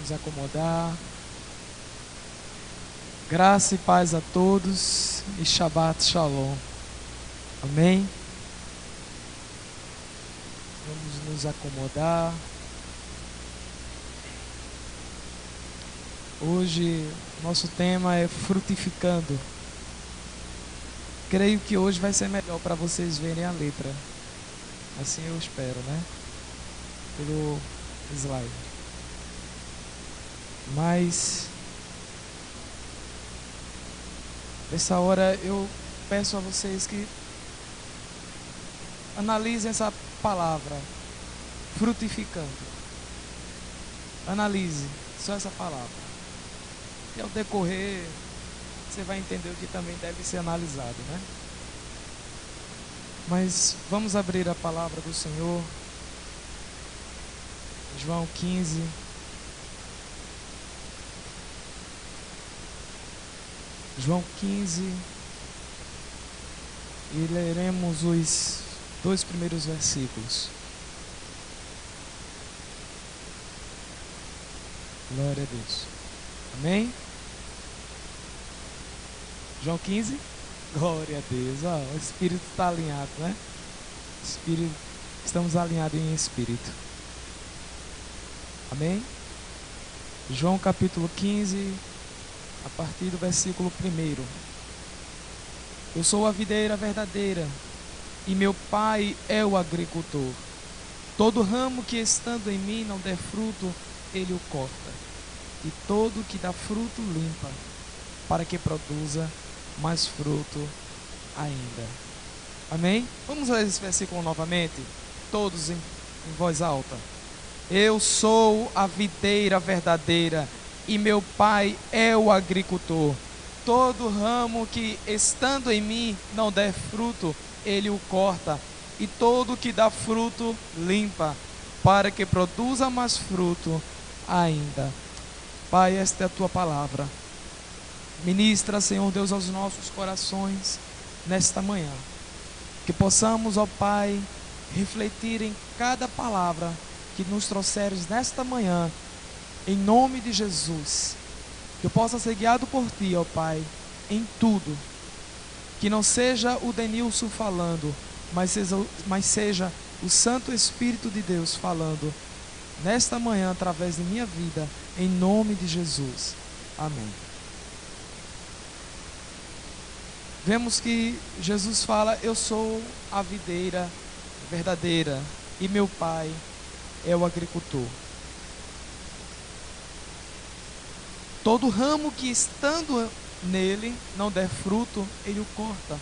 nos acomodar. Graça e paz a todos e Shabbat Shalom. Amém? Vamos nos acomodar. Hoje, nosso tema é frutificando. Creio que hoje vai ser melhor para vocês verem a letra. Assim eu espero, né? Pelo slide. Mas nessa hora eu peço a vocês que analisem essa palavra, frutificando. Analise só essa palavra. E ao decorrer, você vai entender o que também deve ser analisado, né? Mas vamos abrir a palavra do Senhor. João 15. João 15. E leremos os 2 primeiros versículos. Glória a Deus. Amém? João 15. Glória a Deus. O Espírito está alinhado, né? Espírito, estamos alinhados em Espírito. Amém? João capítulo 15, a partir do versículo 1. Eu sou a videira verdadeira, e meu Pai é o agricultor. Todo ramo que estando em mim não der fruto, ele o corta. E todo que dá fruto limpa, para que produza mais fruto ainda. Amém? Vamos ler esse versículo novamente, todos em voz alta. Eu sou a videira verdadeira, e meu Pai é o agricultor. Todo ramo que estando em mim não der fruto, ele o corta, e todo que dá fruto limpa, para que produza mais fruto ainda. Pai, esta é a tua palavra. Ministra, Senhor Deus, aos nossos corações nesta manhã. Que possamos, ó Pai, refletir em cada palavra que nos trouxeres nesta manhã, em nome de Jesus. Que eu possa ser guiado por Ti, ó Pai, em tudo. Que não seja o Denilson falando, mas seja o Santo Espírito de Deus falando nesta manhã através de minha vida, em nome de Jesus. Amém. Vemos que Jesus fala: eu sou a videira verdadeira e meu Pai é o agricultor. Todo ramo que estando nele não der fruto, ele o corta.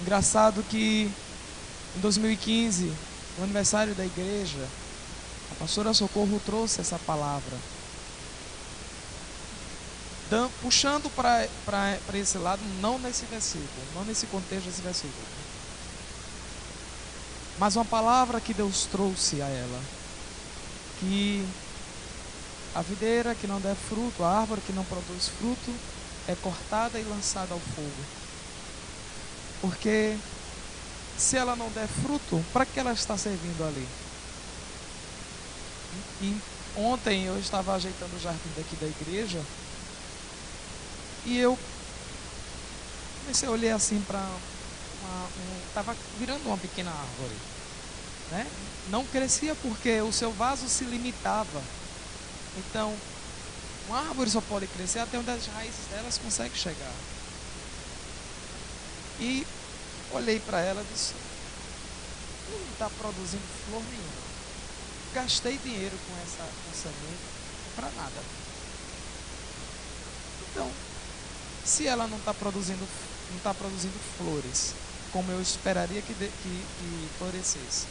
Engraçado que em 2015, no aniversário da igreja, a pastora Socorro trouxe essa palavra, puxando para esse lado, não nesse versículo, não nesse contexto desse versículo, mas uma palavra que Deus trouxe a ela, que a videira que não der fruto, a árvore que não produz fruto, é cortada e lançada ao fogo. Porque se ela não der fruto, para que ela está servindo ali? E ontem eu estava ajeitando o jardim daqui da igreja, e eu comecei a olhar assim para estava virando uma pequena árvore, né? Não crescia porque o seu vaso se limitava. Então, uma árvore só pode crescer até onde as raízes delas conseguem chegar. E olhei para ela e disse: não está produzindo flor nenhuma. Gastei dinheiro com essa semente para nada. Então, se ela não está produzindo flores como eu esperaria que florescesse,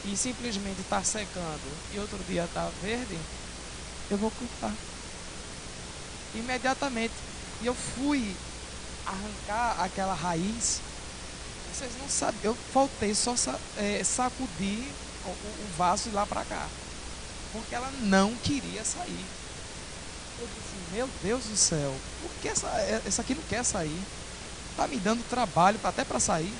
e simplesmente está secando e outro dia está verde, eu vou cortar imediatamente. E eu fui arrancar aquela raiz. Vocês não sabem, eu faltei só sacudir o vaso de lá para cá, porque ela não queria sair. Eu disse: meu Deus do céu, por que essa aqui não quer sair? Está me dando trabalho até para sair.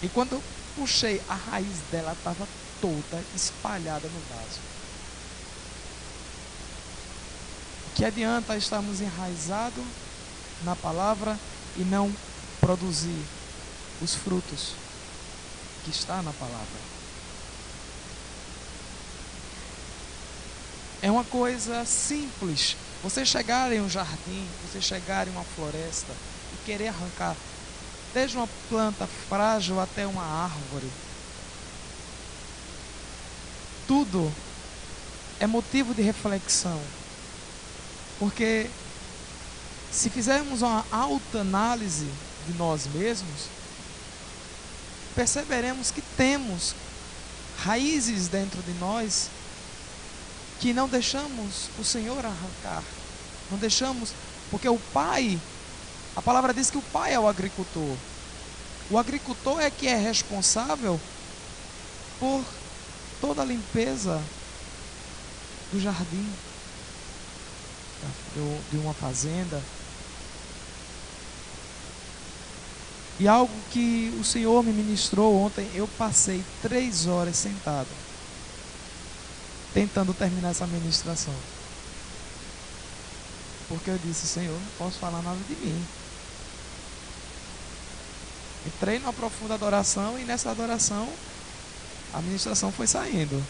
E quando eu puxei, a raiz dela estava toda espalhada no vaso. O que adianta estarmos enraizados na palavra e não produzir os frutos que está na palavra? É uma coisa simples. Você chegar em um jardim, você chegar em uma floresta e querer arrancar desde uma planta frágil até uma árvore. Tudo é motivo de reflexão. Porque se fizermos uma autoanálise de nós mesmos, perceberemos que temos raízes dentro de nós que não deixamos o Senhor arrancar. Não deixamos, porque o Pai, a palavra diz que o Pai é o agricultor. O agricultor é que é responsável por toda a limpeza do jardim, de uma fazenda. E algo que o Senhor me ministrou ontem, eu passei 3 horas sentado, tentando terminar essa ministração. Porque eu disse: Senhor, não posso falar nada de mim. Entrei numa profunda adoração e nessa adoração a ministração foi saindo.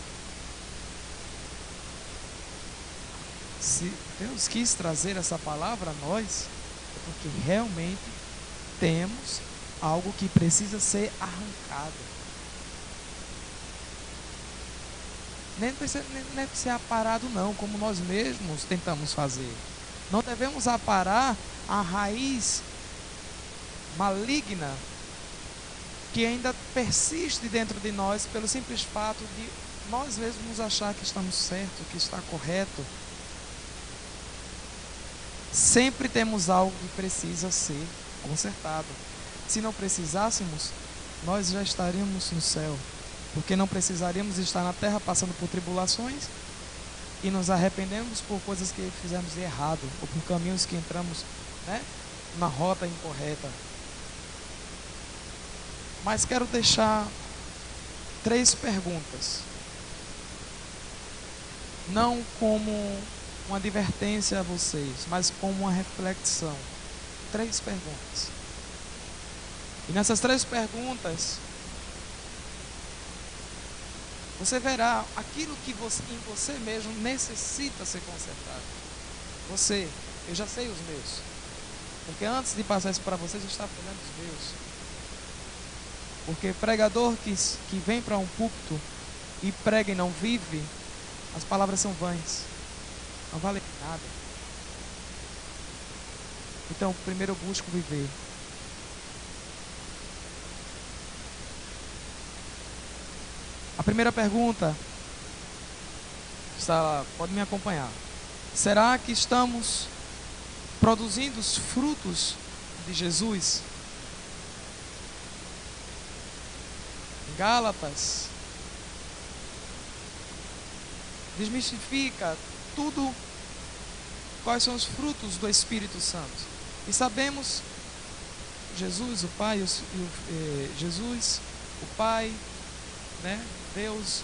Se Deus quis trazer essa palavra a nós, é porque realmente temos algo que precisa ser arrancado. Nem precisa ser aparado não, como nós mesmos tentamos fazer. Não devemos aparar a raiz maligna que ainda persiste dentro de nós pelo simples fato de nós mesmos achar que estamos certos, que está correto. Sempre temos algo que precisa ser consertado. Se não precisássemos, nós já estaríamos no céu, porque não precisaríamos estar na terra passando por tribulações e nos arrependemos por coisas que fizemos de errado, ou por caminhos que entramos, na rota incorreta. Mas quero deixar 3 perguntas, não como uma advertência a vocês, mas como uma reflexão. 3 perguntas. E nessas 3 perguntas, você verá aquilo que em você mesmo necessita ser consertado. Eu já sei os meus. Porque antes de passar isso para vocês, eu estava olhando os meus. Porque pregador que vem para um púlpito e prega e não vive, as palavras são vãs. Não vale nada. Então, primeiro eu busco viver. A primeira pergunta, pode me acompanhar. Será que estamos produzindo os frutos de Jesus? Em Gálatas, desmistifica tudo, quais são os frutos do Espírito Santo. E sabemos, Jesus, o Pai, Jesus, o Pai, Deus,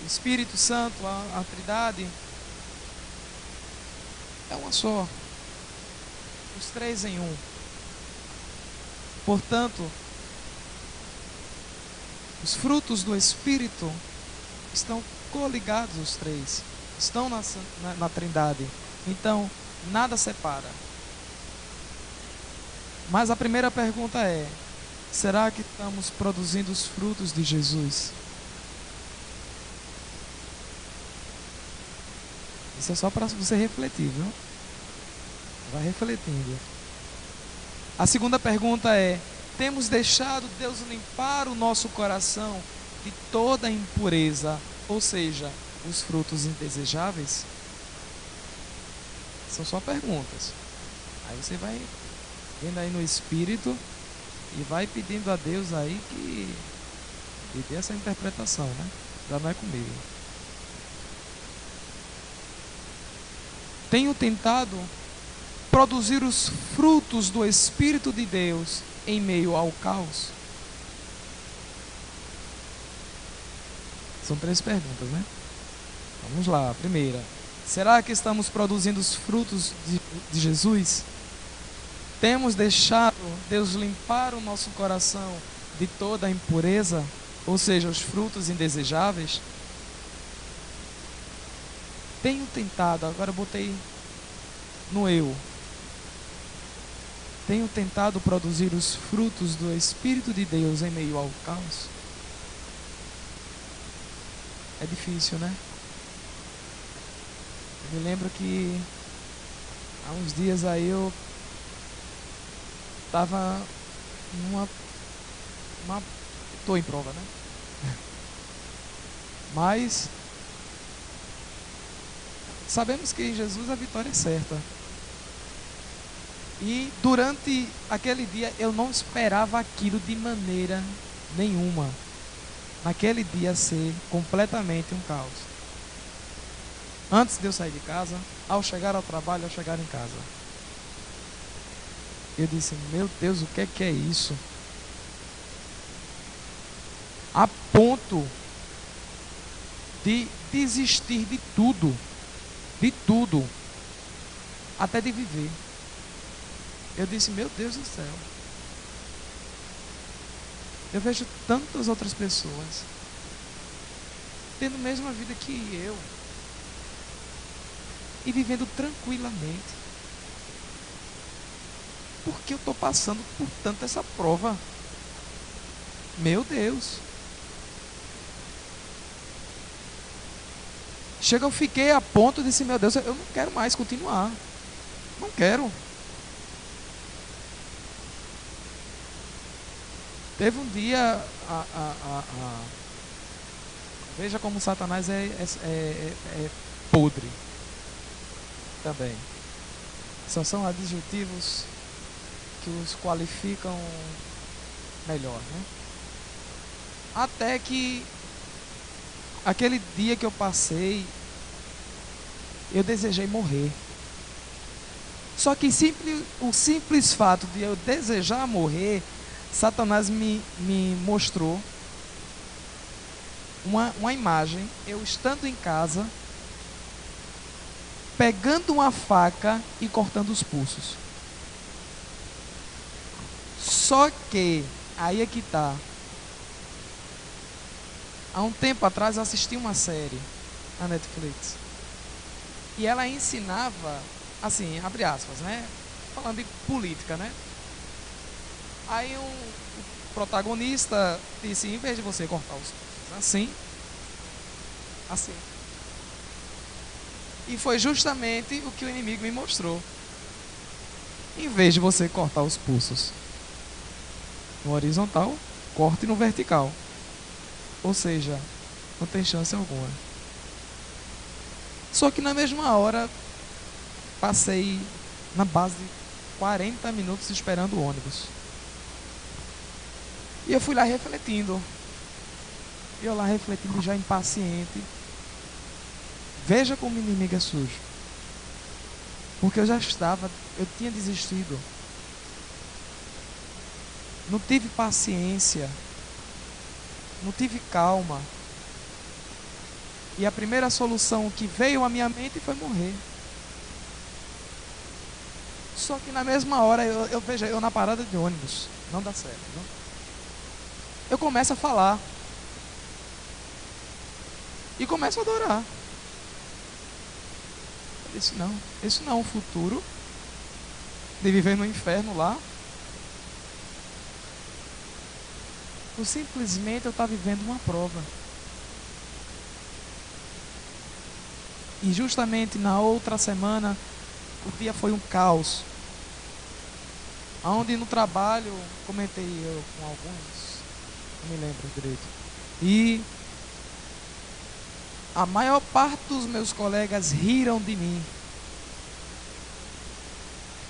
o Espírito Santo, a Trindade, é uma só. Os 3 em um. Portanto, os frutos do Espírito estão coligados, os 3. Estão na Trindade. Então, nada separa. Mas a primeira pergunta é: será que estamos produzindo os frutos de Jesus? Isso é só para você refletir, viu? Vai refletindo. A segunda pergunta é: temos deixado Deus limpar o nosso coração de toda impureza, ou seja, os frutos indesejáveis? São só perguntas. Aí você vai vendo aí no Espírito e vai pedindo a Deus aí que dê essa interpretação, Já não é comigo. Tenho tentado produzir os frutos do Espírito de Deus em meio ao caos. São 3 perguntas, né? Vamos lá. Primeira: será que estamos produzindo os frutos de Jesus? Temos deixado Deus limpar o nosso coração de toda a impureza, ou seja, os frutos indesejáveis? Tenho tentado, agora eu botei no eu. Tenho tentado produzir os frutos do Espírito de Deus em meio ao caos? É difícil, né? Eu me lembro que há uns dias aí eu estava estou em prova, né? Mas sabemos que em Jesus a vitória é certa. E durante aquele dia eu não esperava aquilo de maneira nenhuma. Naquele dia ser completamente um caos. Antes de eu sair de casa, ao chegar ao trabalho, ao chegar em casa, eu disse: meu Deus, o que é isso? A ponto de desistir de tudo, até de viver. Eu disse: meu Deus do céu. Eu vejo tantas outras pessoas tendo a mesma vida que eu e vivendo tranquilamente. Por que eu estou passando por tanta essa prova? Meu Deus. Chega, eu fiquei a ponto de dizer: meu Deus, eu não quero mais continuar. Não quero. Teve um dia, veja como Satanás é podre também. São adjetivos que os qualificam melhor, né? Até que aquele dia que eu passei, eu desejei morrer. Só que o simples fato de eu desejar morrer, Satanás me mostrou uma imagem, eu estando em casa, pegando uma faca e cortando os pulsos. Só que, aí é que está. Há um tempo atrás eu assisti uma série na Netflix. E ela ensinava, assim, abre aspas, né? Falando de política, né? Aí o protagonista disse: em vez de você cortar os pulsos assim. E foi justamente o que o inimigo me mostrou. Em vez de você cortar os pulsos no horizontal, corte no vertical. Ou seja, não tem chance alguma. Só que na mesma hora, passei na base de 40 minutos esperando o ônibus. E eu fui lá refletindo. Já impaciente. Veja como o inimigo é sujo. Porque eu tinha desistido. Não tive paciência. Não tive calma. E a primeira solução que veio à minha mente foi morrer. Só que na mesma hora, eu na parada de ônibus, não dá certo, não? Eu começo a falar. E começo a adorar. Eu disse: não, isso não é um futuro de viver no inferno lá. Simplesmente eu estava vivendo uma prova. E justamente na outra semana, o dia foi um caos. Onde no trabalho, comentei eu com alguns, não me lembro direito. E a maior parte dos meus colegas riram de mim.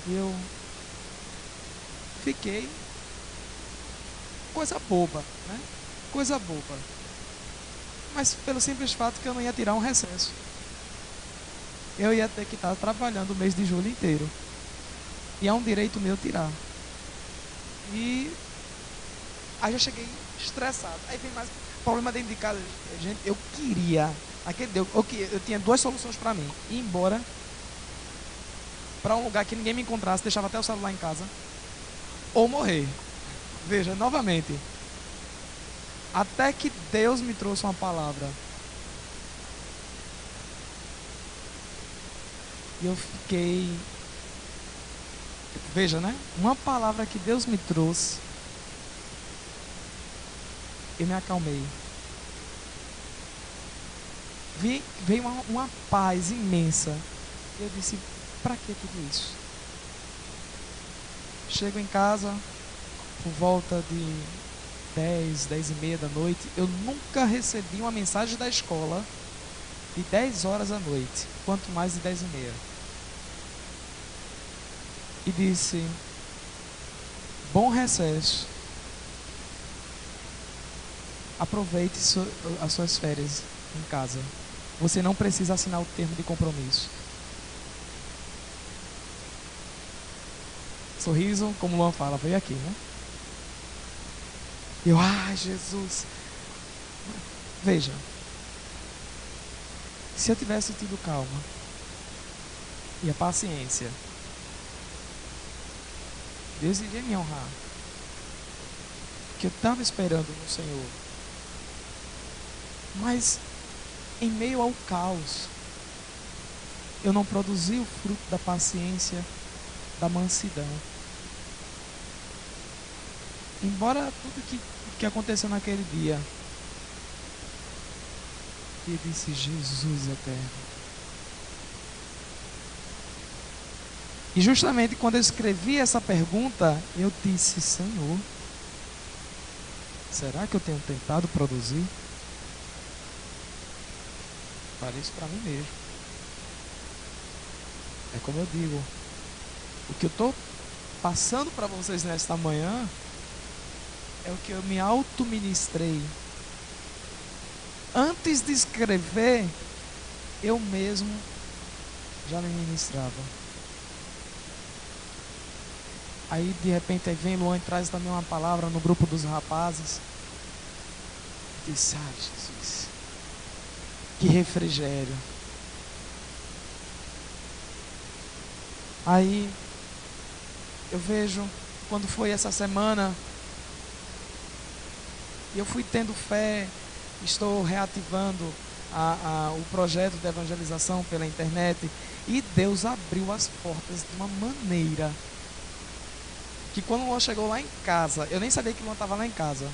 E eu fiquei. Coisa boba, né? Coisa boba. Mas pelo simples fato que eu não ia tirar um recesso. Eu ia ter que estar trabalhando o mês de julho inteiro. E é um direito meu tirar. E aí já cheguei estressado. Aí vem mais. problema dentro de casa, gente, eu queria, aquele dia, eu tinha duas soluções para mim: ir embora para um lugar que ninguém me encontrasse, deixava até o celular em casa, ou morrer. Veja, novamente, até que Deus me trouxe uma palavra. E eu fiquei. Veja, né? Uma palavra que Deus me trouxe. Eu me acalmei. Veio uma paz imensa. E eu disse: pra que tudo isso? Chego em casa por volta de 10 e meia da noite. Eu nunca recebi uma mensagem da escola de 10 horas da noite, quanto mais de 10 e meia. E disse: bom recesso. Aproveite as suas férias em casa. Você não precisa assinar o termo de compromisso. Sorriso, como o Luan fala, veio aqui, né? Eu, Jesus. Veja, se eu tivesse tido calma e a paciência, Deus iria me honrar. Que eu estava esperando no Senhor. Mas, em meio ao caos, eu não produzi o fruto da paciência, da mansidão. Embora tudo que aconteceu naquele dia, eu disse: Jesus eterno. E justamente quando eu escrevi essa pergunta, eu disse: Senhor, será que eu tenho tentado produzir? Falei isso para mim mesmo. É como eu digo, o que eu estou passando para vocês nesta manhã é o que eu me auto-ministrei. Antes de escrever, eu mesmo já me ministrava. Aí de repente vem Luan e traz também uma palavra no grupo dos rapazes. E disse: Jesus, que refrigério. Aí eu vejo, quando foi essa semana, eu fui tendo fé, estou reativando o projeto de evangelização pela internet, e Deus abriu as portas de uma maneira que quando o Luan chegou lá em casa, eu nem sabia que o Luan estava lá em casa.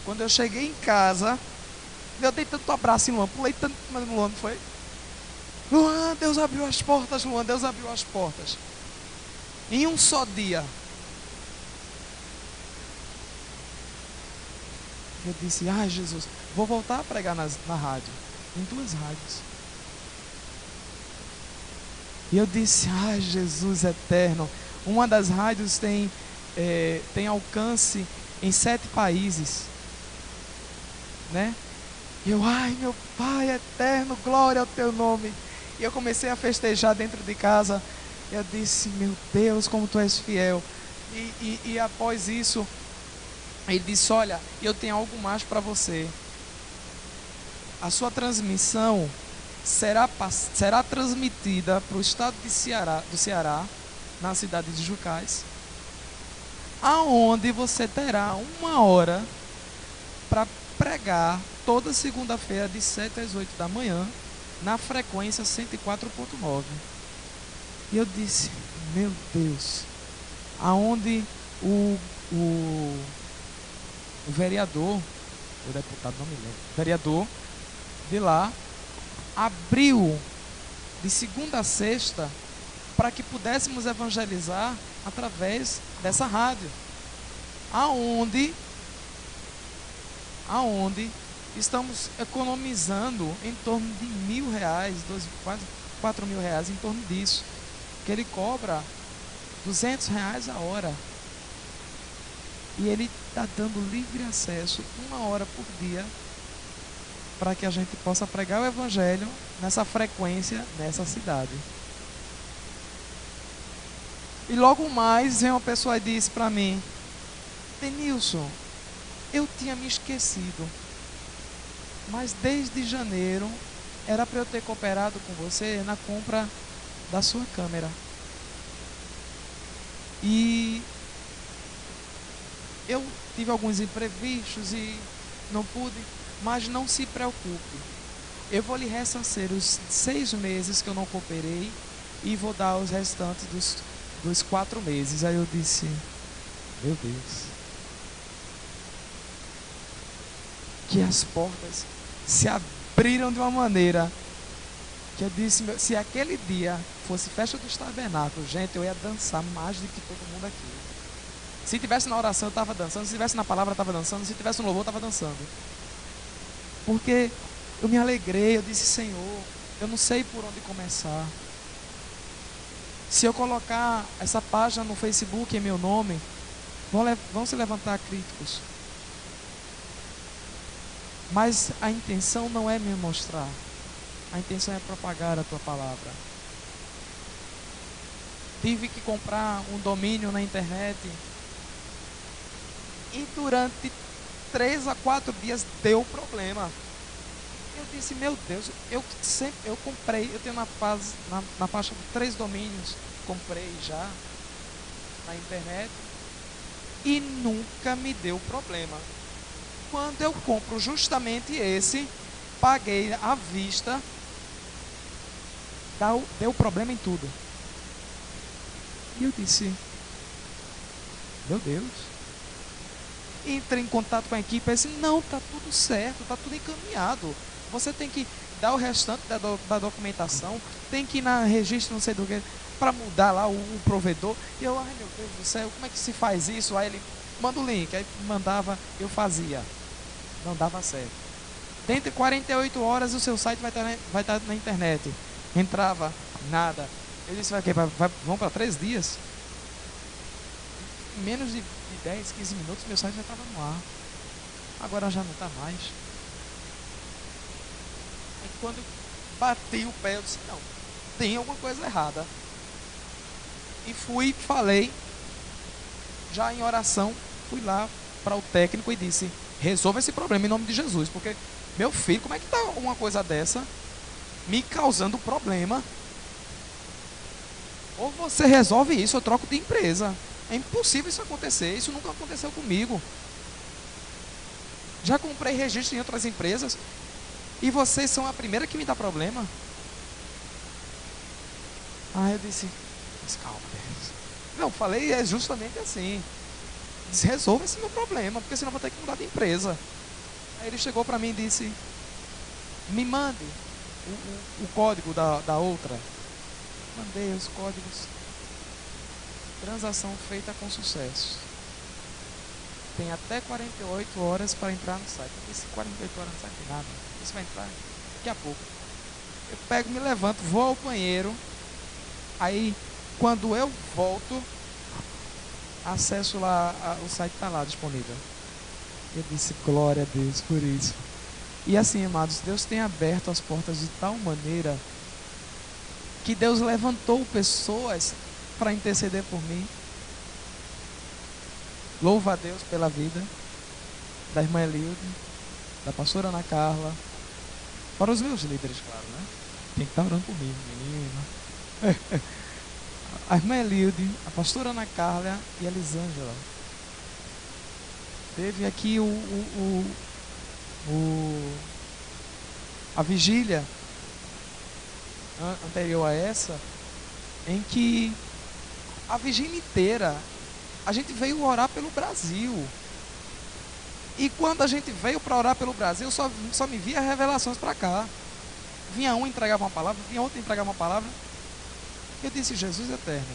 Quando eu cheguei em casa, eu dei tanto abraço em Luan, pulei tanto no Luan, não foi? Luan, Deus abriu as portas, Luan, Deus abriu as portas. Em um só dia. Eu disse: Jesus, vou voltar a pregar na rádio, em 2 rádios. E eu disse: Jesus eterno. Uma das rádios tem alcance em 7 países, né? E eu: meu Pai eterno, glória ao teu nome. E eu comecei a festejar dentro de casa. Eu disse: meu Deus, como tu és fiel. E após isso, ele disse: olha, eu tenho algo mais para você. A sua transmissão será transmitida para o estado do Ceará, na cidade de Jucás, aonde você terá 1 hora para pregar toda segunda-feira de 7 às 8 da manhã, na frequência 104.9. E eu disse: meu Deus, aonde o vereador, o deputado, não me lembro, vereador de lá, abriu de segunda a sexta para que pudéssemos evangelizar através dessa rádio, aonde estamos economizando em torno de R$1.000, quase R$4.000, em torno disso, que ele cobra R$200 a hora, e ele está dando livre acesso 1 hora por dia para que a gente possa pregar o evangelho nessa frequência, nessa cidade. E logo mais vem uma pessoa e disse para mim: Denilson, eu tinha me esquecido. Mas desde janeiro era para eu ter cooperado com você na compra da sua câmera. E eu tive alguns imprevistos e não pude, mas não se preocupe. Eu vou lhe ressarcir os 6 meses que eu não cooperei e vou dar os restantes dos 4 meses. Aí eu disse, meu Deus, que as portas se abriram de uma maneira que eu disse, se aquele dia fosse festa dos tabernáculos, gente, eu ia dançar mais do que todo mundo aqui. Se tivesse na oração, eu estava dançando. Se tivesse na palavra, eu estava dançando. Se tivesse no louvor, eu estava dançando. Porque eu me alegrei, eu disse, Senhor, eu não sei por onde começar. Se eu colocar essa página no Facebook em meu nome, vão se levantar críticos. Mas a intenção não é me mostrar. A intenção é propagar a tua palavra. Tive que comprar um domínio na internet. E durante 3 a 4 dias deu problema. Eu disse, meu Deus, eu comprei, eu tenho na faixa de 3 domínios, comprei já na internet e nunca me deu problema. Quando eu compro justamente esse, paguei à vista, deu problema em tudo. E eu disse, meu Deus. Entrei em contato com a equipe e disse, não, está tudo certo, está tudo encaminhado. Você tem que dar o restante da documentação, tem que ir na registro, não sei do que, para mudar lá o provedor. E eu, ai meu Deus do céu, como é que se faz isso? Aí ele manda o link, aí mandava, eu fazia. Não dava certo. Dentro de 48 horas o seu site vai estar na internet. Entrava, nada. Eu disse, vamos para 3 dias? Em menos de 10, 15 minutos meu site já estava no ar. Agora já não está mais. Aí quando eu bati o pé, eu disse, não, tem alguma coisa errada. E falei, já em oração, fui lá para o técnico e disse, resolva esse problema em nome de Jesus, porque, meu filho, como é que está uma coisa dessa me causando problema? Ou você resolve isso, eu troco de empresa. É impossível isso acontecer, isso nunca aconteceu comigo. Já comprei registro em outras empresas e vocês são a primeira que me dá problema. Aí eu disse, mas calma, Deus. Não, falei, é justamente assim. Disse, resolva esse meu problema, porque senão eu vou ter que mudar de empresa. Aí ele chegou para mim e disse, me mande o código da outra. Mandei os códigos. Transação feita com sucesso. Tem até 48 horas para entrar no site. Eu disse, 48 horas não sai de nada. Isso vai entrar daqui a pouco. Eu pego, me levanto, vou ao banheiro. Aí, quando eu volto, acesso lá, o site está lá disponível. Eu disse, glória a Deus por isso. E assim, amados, Deus tem aberto as portas de tal maneira que Deus levantou pessoas para interceder por mim. Louvo a Deus pela vida da irmã Elilde, da pastora Ana Carla, para os meus líderes, claro, né? Tem que estar orando por mim, menina. A irmã Elilde, a pastora Ana Carla e a Elisângela. Teve aqui a vigília anterior a essa, em que a vigília inteira a gente veio orar pelo Brasil. E quando a gente veio para orar pelo Brasil, só me via revelações para cá. Vinha um, entregava uma palavra, vinha outro, entregava uma palavra. Eu disse, Jesus eterno,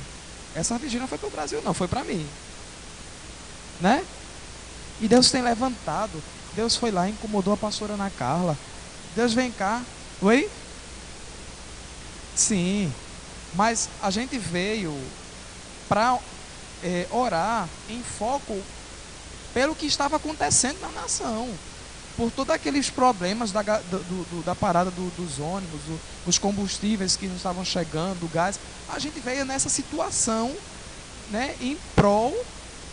essa vigília não foi para o Brasil não, foi para mim, né? E Deus tem levantado. Deus foi lá e incomodou a pastora Ana Carla. Deus vem cá. Oi? Sim, mas a gente veio para orar em foco pelo que estava acontecendo na nação, por todos aqueles problemas da parada dos ônibus, os combustíveis que não estavam chegando, o gás. A gente veio nessa situação, né, em prol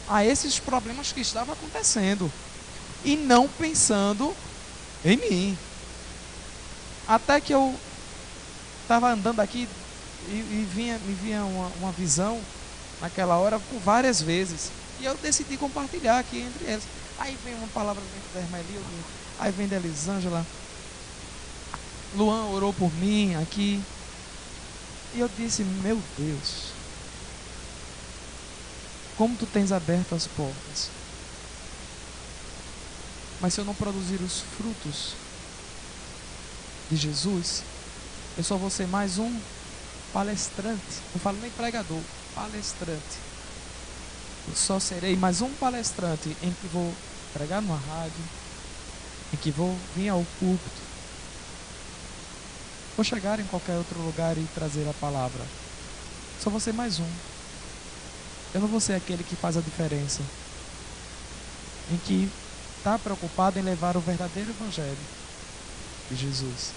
a esses problemas que estavam acontecendo e não pensando em mim. Até que eu estava andando aqui me vinha uma visão naquela hora por várias vezes. E eu decidi compartilhar aqui entre eles. Aí vem uma palavra da irmã Elildo, aí vem da Elisângela. Luan orou por mim aqui. E eu disse, meu Deus, como tu tens aberto as portas. Mas se eu não produzir os frutos de Jesus, eu só vou ser mais um palestrante. Não falo nem pregador, palestrante. Eu só serei mais um palestrante em que vou pregar numa rádio, em que vou vir ao púlpito, vou chegar em qualquer outro lugar e trazer a palavra. Só vou ser mais um. Eu não vou ser aquele que faz a diferença, em que está preocupado em levar o verdadeiro evangelho de Jesus.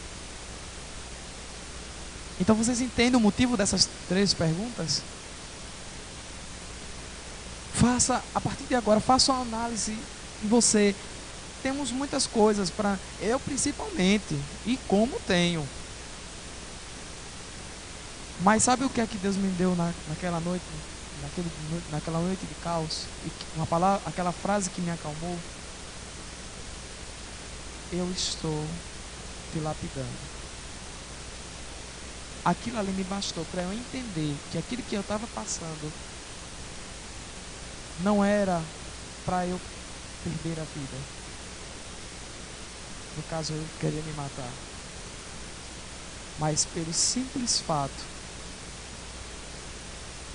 Então vocês entendem o motivo dessas 3 perguntas? A partir de agora, faça uma análise em você. Temos muitas coisas para, eu principalmente, e como tenho. Mas sabe o que é que Deus me deu naquela noite, naquela noite de caos? E aquela frase que me acalmou. Eu estou te lapidando. Aquilo ali me bastou para eu entender que aquilo que eu estava passando não era para eu perder a vida. No caso, eu queria me matar. Mas pelo simples fato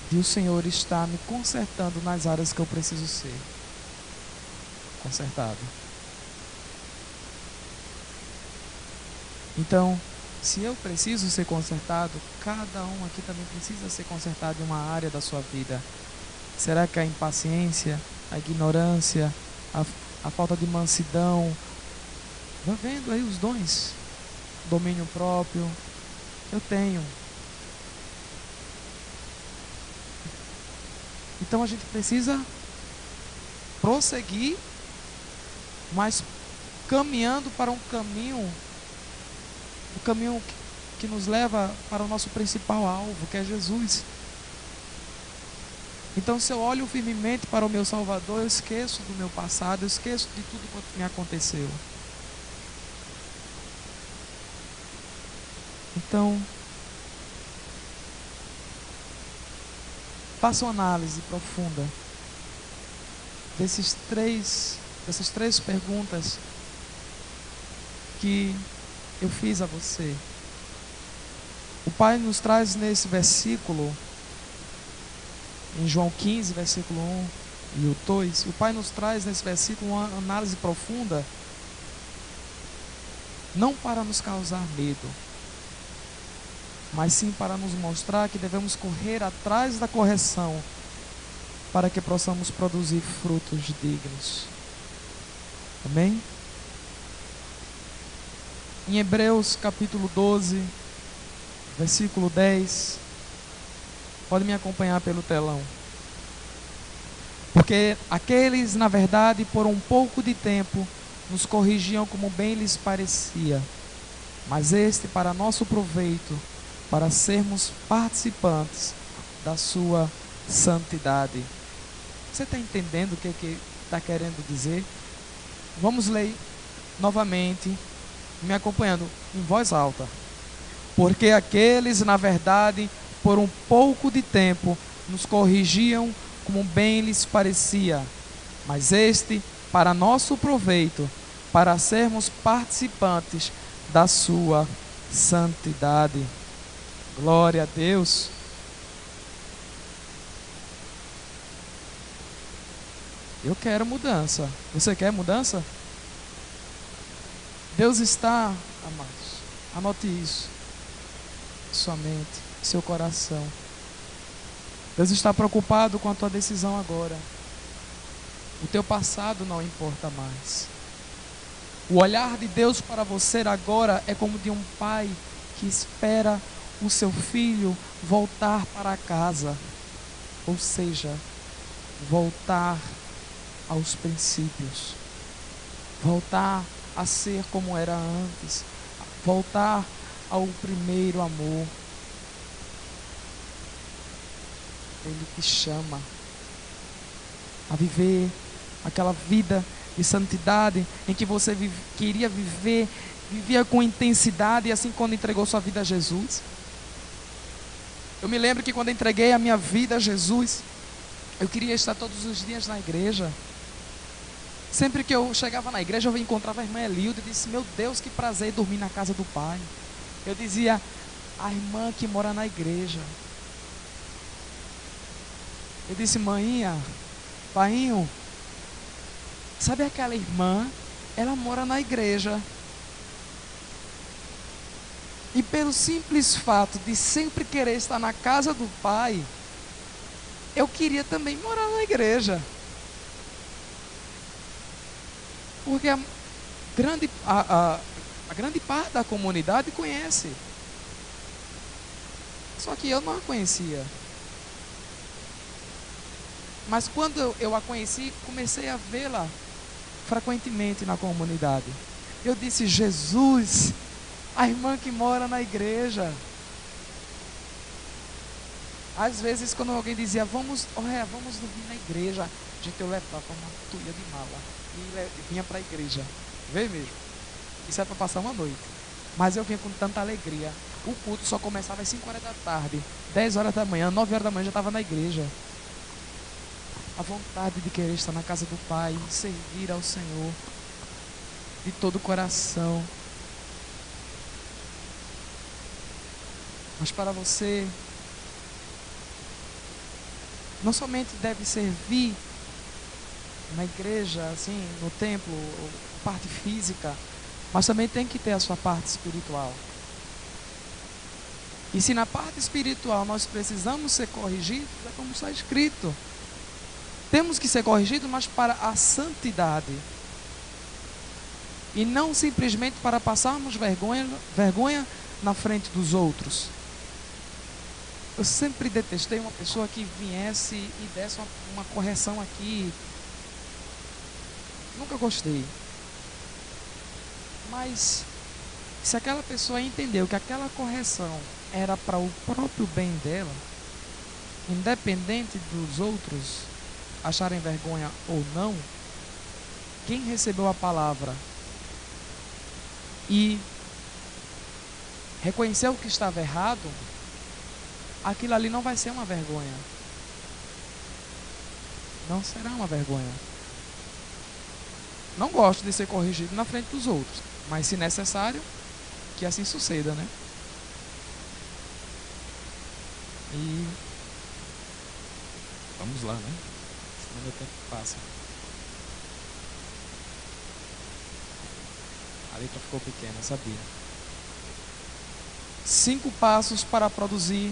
de o Senhor estar me consertando nas áreas que eu preciso ser consertado. Então, se eu preciso ser consertado, cada um aqui também precisa ser consertado em uma área da sua vida. Será que a impaciência, a ignorância, a falta de mansidão, vai vendo aí os dons, domínio próprio, eu tenho. Então a gente precisa prosseguir, mas caminhando para um caminho, o caminho que nos leva para o nosso principal alvo, que é Jesus. Então, se eu olho firmemente para o meu Salvador, eu esqueço do meu passado, eu esqueço de tudo quanto me aconteceu. Então, faça uma análise profunda dessas três perguntas que eu fiz a você. O Pai nos traz nesse versículo, em João 15, versículo 1 e o 2, o Pai nos traz nesse versículo uma análise profunda, não para nos causar medo, mas sim para nos mostrar que devemos correr atrás da correção, para que possamos produzir frutos dignos. Amém? Em Hebreus capítulo 12, versículo 10, pode me acompanhar pelo telão. Porque aqueles, na verdade, por um pouco de tempo, nos corrigiam como bem lhes parecia, mas este para nosso proveito, para sermos participantes da sua santidade. Você está entendendo o que está querendo dizer? Vamos ler novamente, me acompanhando em voz alta. Porque aqueles, na verdade, por um pouco de tempo, nos corrigiam como bem lhes parecia, mas este para nosso proveito, para sermos participantes da sua santidade. Glória a Deus. Eu quero mudança. Você quer mudança? Deus está, amados, anote isso, sua mente, seu coração. Deus está preocupado com a tua decisão agora. O teu passado não importa mais. O olhar de Deus para você agora é como de um pai que espera o seu filho voltar para casa, ou seja, voltar aos princípios, voltar a ser como era antes, voltar ao primeiro amor. Ele te chama a viver aquela vida de santidade em que você queria viver, vivia com intensidade, e assim quando entregou sua vida a Jesus. Eu me lembro que quando entreguei a minha vida a Jesus, eu queria estar todos os dias na igreja. Sempre que eu chegava na igreja, eu encontrava a irmã Elilda e disse: meu Deus, que prazer dormir na casa do Pai. Eu dizia: a irmã que mora na igreja. Eu disse: mãinha, painho, sabe aquela irmã? Ela mora na igreja. E pelo simples fato de sempre querer estar na casa do Pai, eu queria também morar na igreja. Porque a grande parte da comunidade conhece. Só que eu não a conhecia. Mas quando eu a conheci, comecei a vê-la frequentemente na comunidade. Eu disse: Jesus, a irmã que mora na igreja. Às vezes quando alguém dizia: vamos dormir na igreja, a gente, eu levava uma tuia de mala e vinha para a igreja. Vê mesmo, isso é para passar uma noite. Mas eu vinha com tanta alegria. O culto só começava às 5 horas da tarde, 10 horas da manhã, 9 horas da manhã já estava na igreja. A vontade de querer estar na casa do Pai, servir ao Senhor de todo o coração. Mas para você, não somente deve servir na igreja, assim, no templo, parte física, mas também tem que ter a sua parte espiritual. E se na parte espiritual nós precisamos ser corrigidos, é como está escrito. Temos que ser corrigidos, mas para a santidade. E não simplesmente para passarmos vergonha na frente dos outros. Eu sempre detestei uma pessoa que viesse e desse uma correção aqui. Nunca gostei. Mas se aquela pessoa entendeu que aquela correção era para o próprio bem dela, independente dos outros acharem vergonha ou não, quem recebeu a palavra e reconheceu que estava errado, aquilo ali não vai ser uma vergonha. Não será uma vergonha. Não gosto de ser corrigido na frente dos outros, mas se necessário, que assim suceda, né? E vamos lá, né? Senão meu tempo passa. A letra ficou pequena, sabia? 5 passos para produzir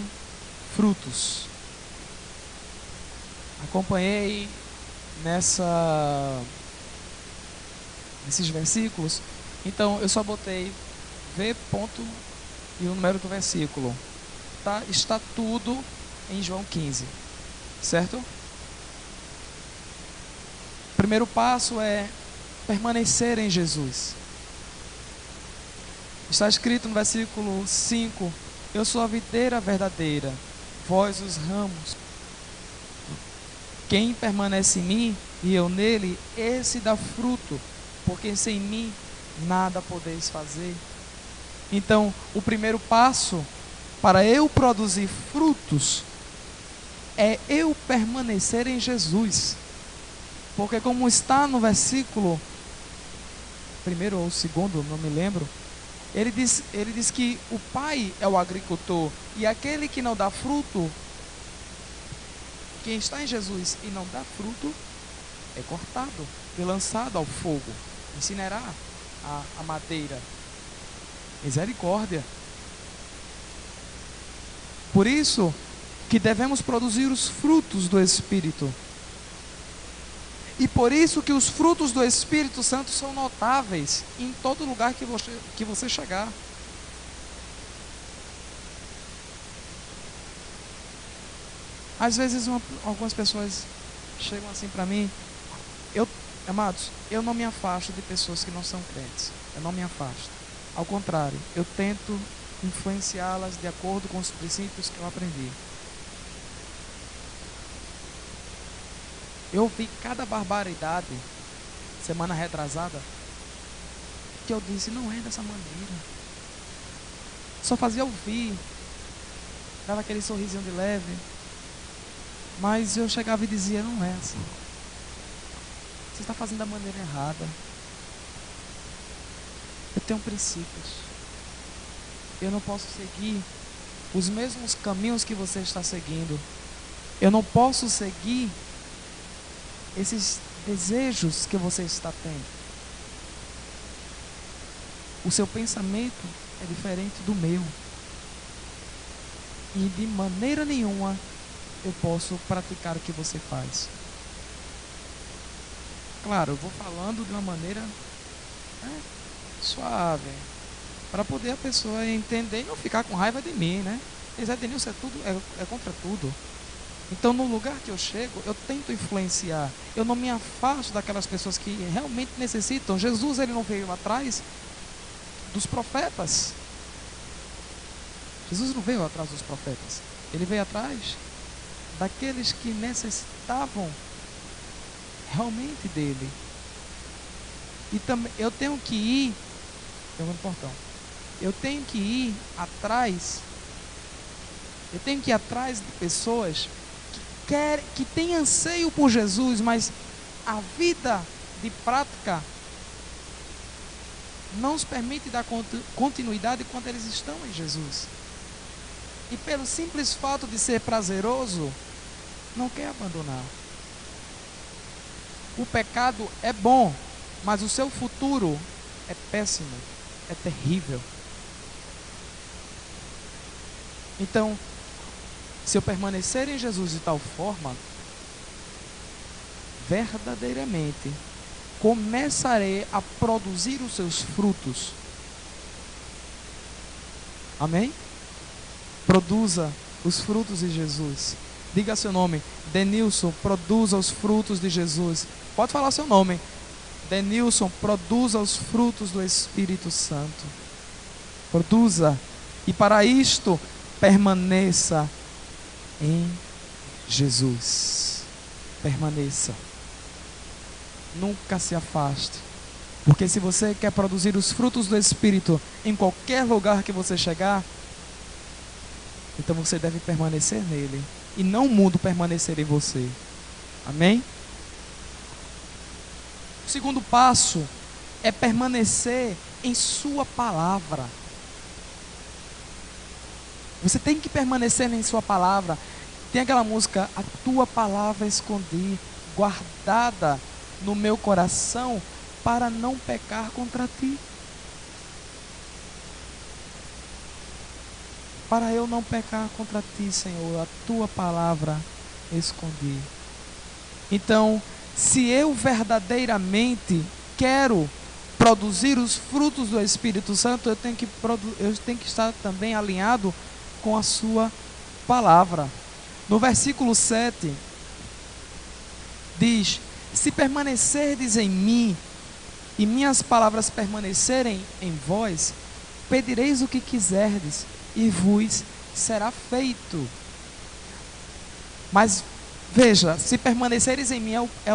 frutos. Acompanhei nesses versículos. Então eu só botei V ponto e o número do versículo. Tá? Está tudo em João 15, certo? O primeiro passo é permanecer em Jesus. Está escrito no versículo 5: eu sou a videira verdadeira, vós os ramos. Quem permanece em mim e eu nele, esse dá fruto, porque sem mim nada podeis fazer. Então, o primeiro passo para eu produzir frutos é eu permanecer em Jesus. Porque como está no versículo primeiro ou segundo, não me lembro, ele diz que o Pai é o agricultor, e aquele que não dá fruto, quem está em Jesus e não dá fruto, é cortado e lançado ao fogo, incinerá a madeira. Misericórdia. Por isso que devemos produzir os frutos do Espírito. E por isso que os frutos do Espírito Santo são notáveis em todo lugar que você chegar. Às vezes algumas pessoas chegam assim para mim. Amados, eu não me afasto de pessoas que não são crentes. Eu não me afasto. Ao contrário, eu tento influenciá-las de acordo com os princípios que eu aprendi. Eu ouvi cada barbaridade semana retrasada que eu disse, não é dessa maneira. Só fazia ouvir, dava aquele sorrisinho de leve, mas eu chegava e dizia, não é assim. Você está fazendo da maneira errada. Eu tenho princípios. Eu não posso seguir os mesmos caminhos que você está seguindo. Eu não posso seguir esses desejos que você está tendo. O seu pensamento é diferente do meu. E de maneira nenhuma eu posso praticar o que você faz. Claro, eu vou falando de uma maneira suave, para poder a pessoa entender e não ficar com raiva de mim, né? Mas Edenilson, é contra tudo. Então, no lugar que eu chego, eu tento influenciar. Eu não me afasto daquelas pessoas que realmente necessitam. Jesus, ele não veio atrás dos profetas. Jesus não veio atrás dos profetas. Ele veio atrás daqueles que necessitavam realmente dele. E também eu tenho que ir, eu tenho que ir atrás de pessoas que têm anseio por Jesus, mas a vida de prática não os permite dar continuidade quando eles estão em Jesus. E pelo simples fato de ser prazeroso, não quer abandonar. O pecado é bom, mas o seu futuro é péssimo, é terrível. Então, se eu permanecer em Jesus de tal forma, verdadeiramente começarei a produzir os seus frutos. Amém? Produza os frutos de Jesus. Diga seu nome, Denilson, produza os frutos de Jesus. Pode falar seu nome. Denilson, produza os frutos do Espírito Santo. Produza. E para isto, permaneça em Jesus. Permaneça. Nunca se afaste. Porque se você quer produzir os frutos do Espírito em qualquer lugar que você chegar, então você deve permanecer nele. E não o mundo permanecer em você. Amém? O segundo passo é permanecer em sua palavra. Você tem que permanecer em sua palavra. Tem aquela música, a tua palavra escondi, guardada no meu coração, para não pecar contra ti. Para eu não pecar contra ti, Senhor, a tua palavra escondi. Então, se eu verdadeiramente quero produzir os frutos do Espírito Santo, eu tenho que estar também alinhado com a sua palavra. No versículo 7, diz, se permanecerdes em mim, e minhas palavras permanecerem em vós, pedireis o que quiserdes, e vos será feito. Mas veja, se permaneceres em mim é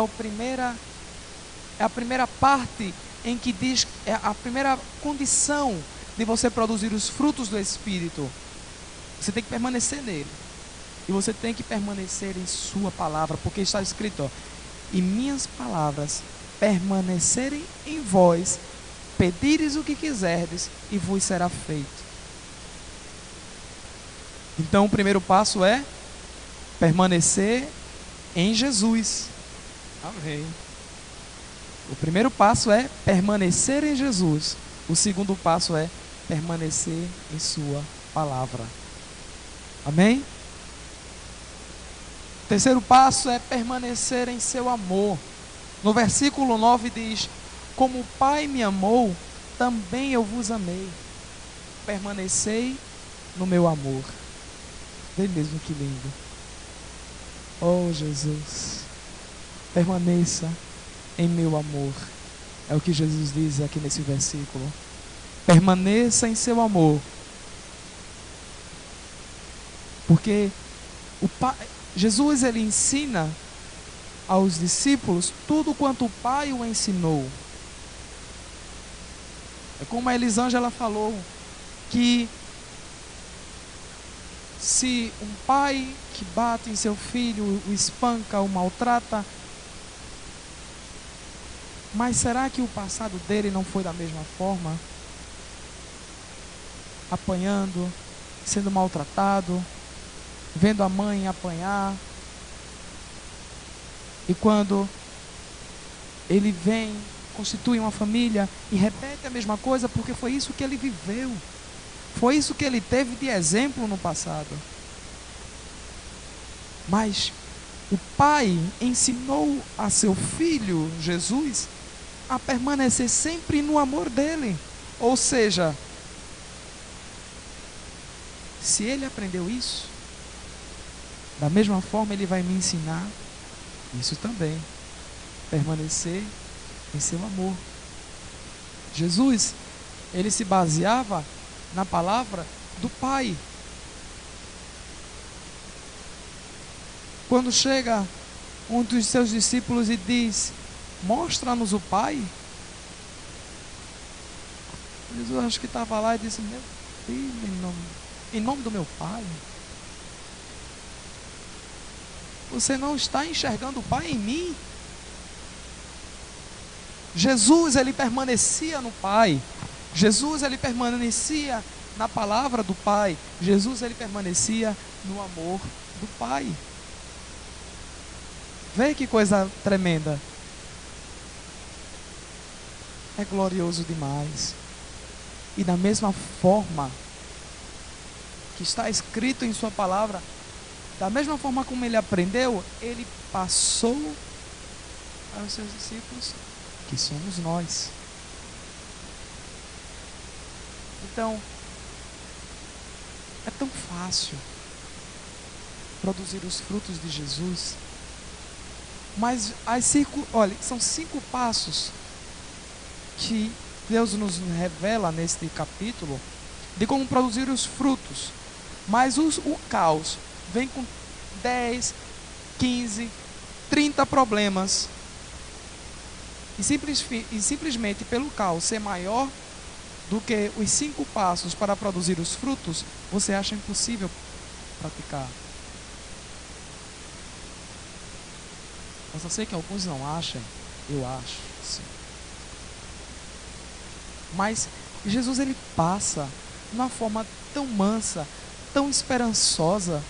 a primeira parte em que diz, é a primeira condição de você produzir os frutos do Espírito. Você tem que permanecer nele. E você tem que permanecer em sua palavra, porque está escrito, ó, e minhas palavras permanecerem em vós, pedires o que quiserdes e vos será feito. Então o primeiro passo é permanecer em Jesus. Amém. O primeiro passo é permanecer em Jesus. O segundo passo é permanecer em sua palavra. Amém? O terceiro passo é permanecer em seu amor. No versículo 9 diz, como o Pai me amou, também eu vos amei. Permanecei no meu amor. Vê mesmo que lindo. Oh Jesus, permaneça em meu amor. É o que Jesus diz aqui nesse versículo. Permaneça em seu amor. Porque Jesus, ele ensina aos discípulos tudo quanto o Pai o ensinou. É como a Elisângela falou, que se um pai que bate em seu filho, o espanca, o maltrata, mas será que o passado dele não foi da mesma forma? Apanhando, sendo maltratado, vendo a mãe apanhar. E quando ele vem, constitui uma família e repete a mesma coisa, porque foi isso que ele viveu. Foi isso que ele teve de exemplo no passado. Mas o pai ensinou a seu filho, Jesus, a permanecer sempre no amor dele. Ou seja, se ele aprendeu isso, da mesma forma ele vai me ensinar isso também. Permanecer em seu amor. Jesus, ele se baseava na palavra do Pai. Quando chega um dos seus discípulos e diz: mostra-nos o Pai. Jesus acho que estava lá e disse: meu filho, em nome do meu Pai, você não está enxergando o Pai em mim? Jesus, ele permanecia no Pai. Jesus, ele permanecia na palavra do Pai. Jesus, ele permanecia no amor do Pai. Vê que coisa tremenda. É glorioso demais. E da mesma forma que está escrito em sua palavra, da mesma forma como ele aprendeu, ele passou aos seus discípulos, que somos nós. Então, é tão fácil produzir os frutos de Jesus, mas olha, são 5 passos que Deus nos revela neste capítulo de como produzir os frutos. Mas o caos vem com 10, 15, 30 problemas. E simplesmente pelo caos ser maior do que os 5 passos para produzir os frutos, você acha impossível praticar. Eu só sei que alguns não acham, eu acho, sim. Mas Jesus, ele passa de uma forma tão mansa, tão esperançosa,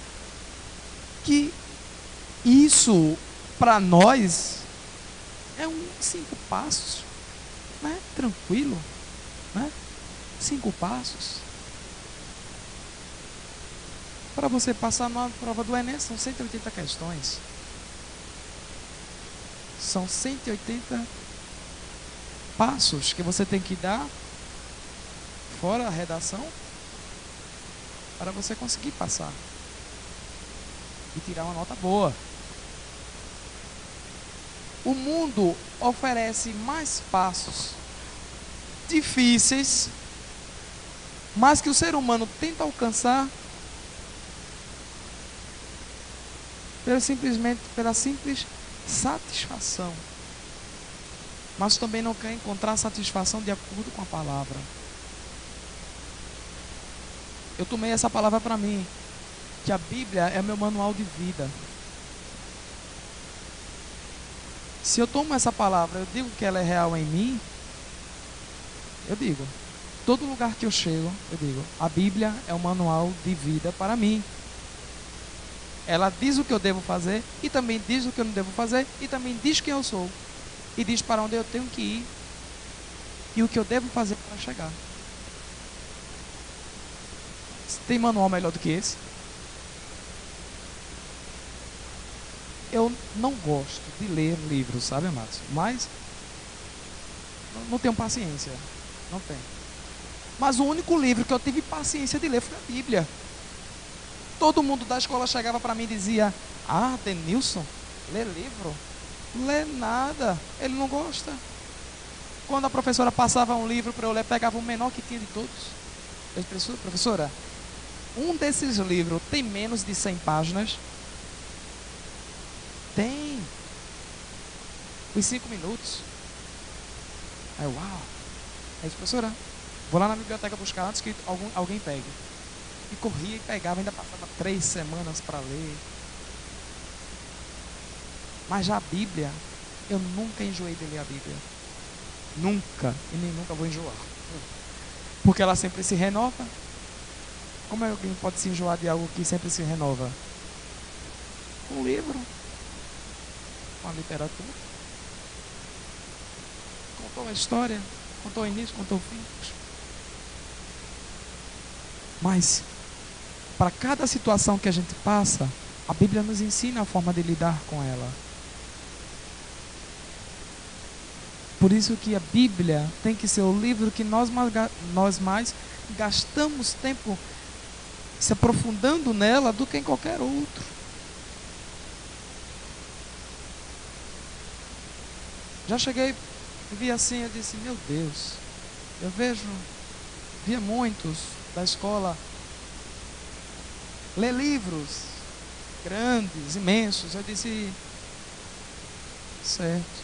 que isso para nós é 5 passos, né? Tranquilo, né? 5 passos. Para você passar na prova do Enem são 180 questões. São 180 passos que você tem que dar, fora a redação, para você conseguir passar e tirar uma nota boa. O mundo oferece mais passos difíceis, mas que o ser humano tenta alcançar pela simples satisfação, mas também não quer encontrar satisfação de acordo com a palavra. Eu tomei essa palavra para mim, que a Bíblia é meu manual de vida. Se eu tomo essa palavra, eu digo que ela é real em mim, eu digo, todo lugar que eu chego, eu digo, a Bíblia é um manual de vida para mim. Ela diz o que eu devo fazer, e também diz o que eu não devo fazer, e também diz quem eu sou, e diz para onde eu tenho que ir, e o que eu devo fazer para chegar. Tem manual melhor do que esse? Eu não gosto de ler livros, sabe, amados? Mas não tenho paciência. Não tenho. Mas o único livro que eu tive paciência de ler foi a Bíblia. Todo mundo da escola chegava para mim e dizia: ah, Denilson, lê livro? Lê nada, ele não gosta. Quando a professora passava um livro para eu ler, pegava o menor que tinha de todos. Eu disse, professora, um desses livros tem menos de 100 páginas? Tem. Os 5 minutos. Aí, uau. Aí, professora, vou lá na biblioteca buscar antes que alguém pegue. E corria e pegava, ainda passava 3 semanas para ler. Mas já a Bíblia, eu nunca enjoei de ler a Bíblia. Nunca. E nem nunca vou enjoar. Porque ela sempre se renova. Como alguém pode se enjoar de algo que sempre se renova? Um livro. Uma literatura. Contou a história. Contou o início, contou o fim. Mas, para cada situação que a gente passa, a Bíblia nos ensina a forma de lidar com ela. Por isso que a Bíblia tem que ser o livro que nós mais gastamos tempo se aprofundando nela do que em qualquer outro. Já cheguei e vi assim, eu disse, meu Deus, via muitos da escola ler livros grandes, imensos. Eu disse, certo.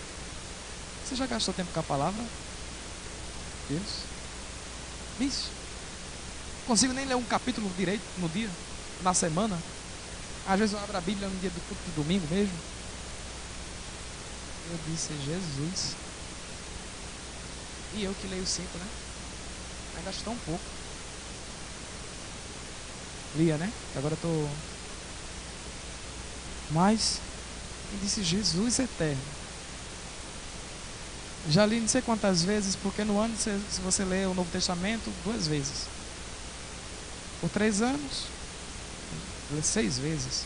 Você já gastou tempo com a palavra? Deus? Bicho, não consigo nem ler um capítulo direito no dia, na semana. Às vezes eu abro a Bíblia no dia do culto de domingo mesmo. Eu disse, Jesus. E eu que leio 5, né? Ainda acho tão pouco. Lia, né? Agora eu tô... Mas, ele disse, Jesus eterno. Já li não sei quantas vezes, porque no ano, se você lê o Novo Testamento, 2 vezes. Por 3 anos, lê 6 vezes.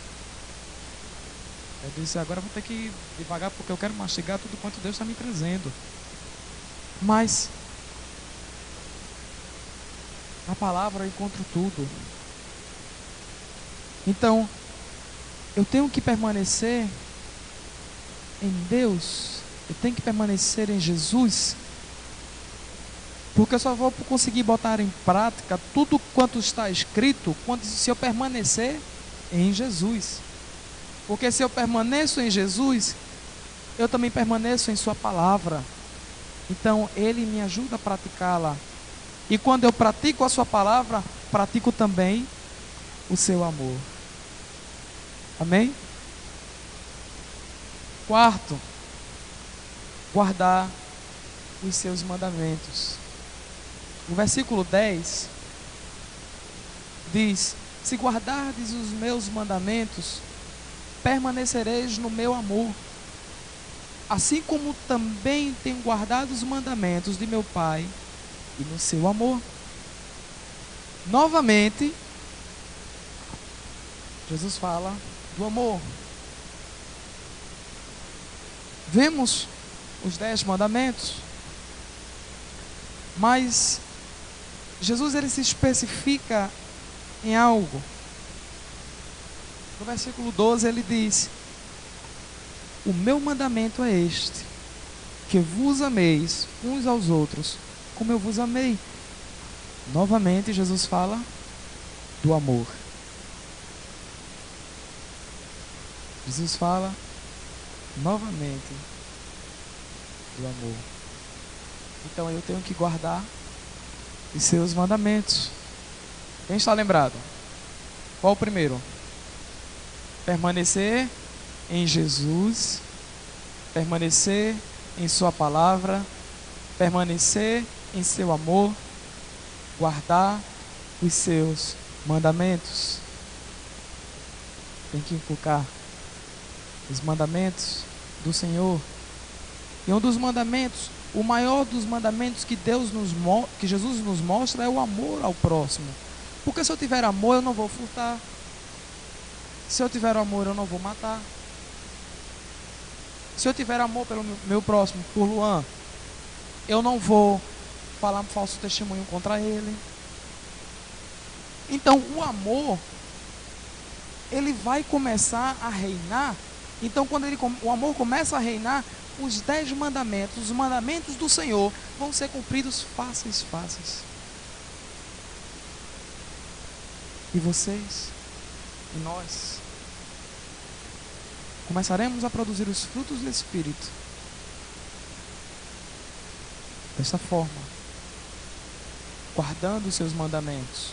Eu disse, agora eu vou ter que ir devagar, porque eu quero mastigar tudo quanto Deus está me trazendo. Mas, na palavra eu encontro tudo. Então, eu tenho que permanecer em Deus. Eu tenho que permanecer em Jesus, porque eu só vou conseguir botar em prática tudo quanto está escrito se eu permanecer em Jesus. Porque se eu permaneço em Jesus, eu também permaneço em sua palavra. Então Ele me ajuda a praticá-la. E quando eu pratico a sua palavra, pratico também o seu amor. Amém? Quarto, guardar os seus mandamentos. O versículo 10 diz, se guardardes os meus mandamentos, permanecereis no meu amor, assim como também tenho guardado os mandamentos de meu Pai e no seu amor. Novamente, Jesus fala do amor. Vemos os 10 mandamentos, mas Jesus ele se especifica em algo. No versículo 12 ele diz, o meu mandamento é este, que vos ameis uns aos outros, como eu vos amei. Novamente Jesus fala do amor. Jesus fala novamente do amor. Então eu tenho que guardar os seus mandamentos. Quem está lembrado? Qual o primeiro? Permanecer em Jesus, permanecer em sua palavra, permanecer em seu amor, guardar os seus mandamentos. Tem que inculcar os mandamentos do Senhor. E um dos mandamentos, o maior dos mandamentos que que Jesus nos mostra é o amor ao próximo. Porque se eu tiver amor, eu não vou furtar. Se eu tiver amor, eu não vou matar. Se eu tiver amor pelo meu próximo, por Luan, eu não vou falar um falso testemunho contra ele. Então, o amor, ele vai começar a reinar Então, quando o amor começa a reinar, os 10 mandamentos, os mandamentos do Senhor, vão ser cumpridos fáceis. E vocês, e nós, começaremos a produzir os frutos do Espírito dessa forma, guardando os seus mandamentos.